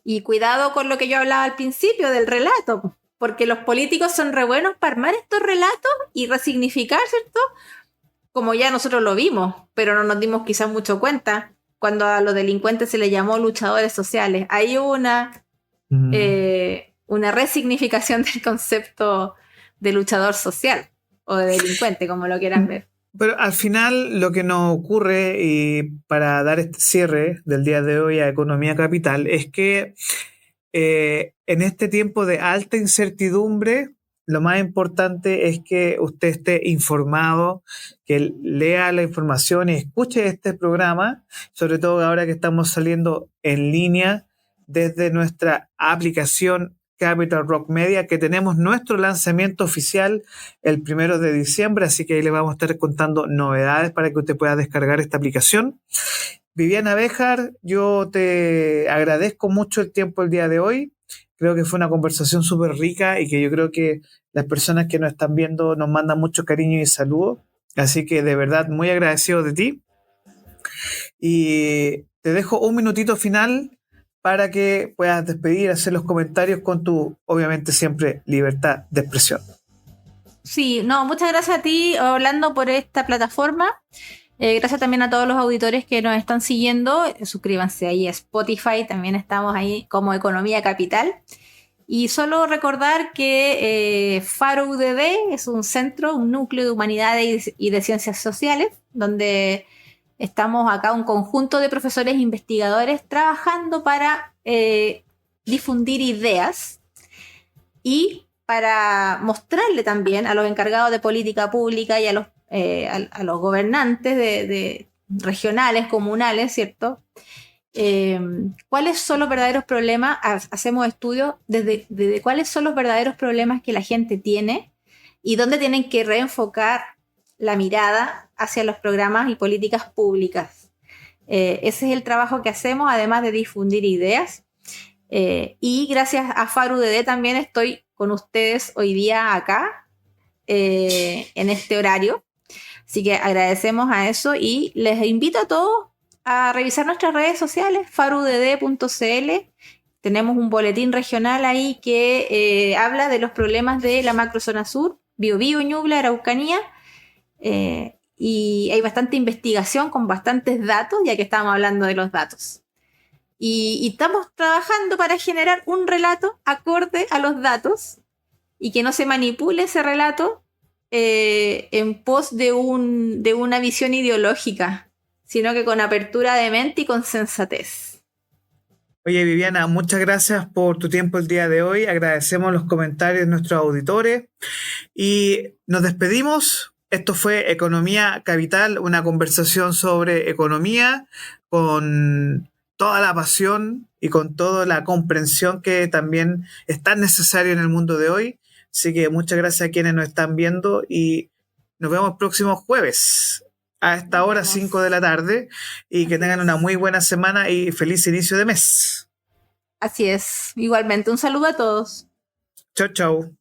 Y cuidado con lo que yo hablaba al principio del relato, porque los políticos son re buenos para armar estos relatos y resignificar, ¿cierto? Como ya nosotros lo vimos, pero no nos dimos quizás mucho cuenta. Cuando a los delincuentes se les llamó luchadores sociales, hay una resignificación del concepto de luchador social o de delincuente, como lo quieran ver. Pero al final lo que nos ocurre, y para dar este cierre del día de hoy a Economía Capital, es que en este tiempo de alta incertidumbre, lo más importante es que usted esté informado, que lea la información y escuche este programa, sobre todo ahora que estamos saliendo en línea desde nuestra aplicación Capital Rock Media, que tenemos nuestro lanzamiento oficial el 1 de diciembre, así que ahí le vamos a estar contando novedades para que usted pueda descargar esta aplicación. Viviana Béjar, yo te agradezco mucho el tiempo el día de hoy. Creo que fue una conversación súper rica y que yo creo que las personas que nos están viendo nos mandan mucho cariño y saludos. Así que de verdad muy agradecido de ti. Y te dejo un minutito final para que puedas despedir, hacer los comentarios con tu, obviamente siempre, libertad de expresión. Sí, no, muchas gracias a ti, Orlando, por esta plataforma. Gracias también a todos los auditores que nos están siguiendo. Suscríbanse ahí a Spotify, también estamos ahí como Economía Capital. Y solo recordar que Faro UDD es un centro, un núcleo de humanidades y de ciencias sociales, donde estamos acá un conjunto de profesores e investigadores trabajando para difundir ideas y para mostrarle también a los encargados de política pública y a los gobernantes regionales, comunales, ¿cierto? ¿Cuáles son los verdaderos problemas? Hacemos estudios desde cuáles son los verdaderos problemas que la gente tiene y dónde tienen que reenfocar la mirada hacia los programas y políticas públicas. Ese es el trabajo que hacemos, además de difundir ideas. Y gracias a Faro UDD también estoy con ustedes hoy día acá, en este horario. Así que agradecemos a eso y les invito a todos a revisar nuestras redes sociales, faroudd.cl. Tenemos un boletín regional ahí que habla de los problemas de la macrozona sur, Biobío, Ñuble, Araucanía. Y hay bastante investigación con bastantes datos, ya que estamos hablando de los datos. Y estamos trabajando para generar un relato acorde a los datos y que no se manipule ese relato en pos de una visión ideológica, sino que con apertura de mente y con sensatez. Oye, Viviana, muchas gracias por tu tiempo el día de hoy. Agradecemos los comentarios de nuestros auditores y nos despedimos. Esto fue Economía Capital, una conversación sobre economía con toda la pasión y con toda la comprensión que también es tan necesario en el mundo de hoy. Así que muchas gracias a quienes nos están viendo y nos vemos el próximo jueves a esta hora, 5 de la tarde, y que tengan una muy buena semana y feliz inicio de mes. Así es, igualmente un saludo a todos. Chau, chau.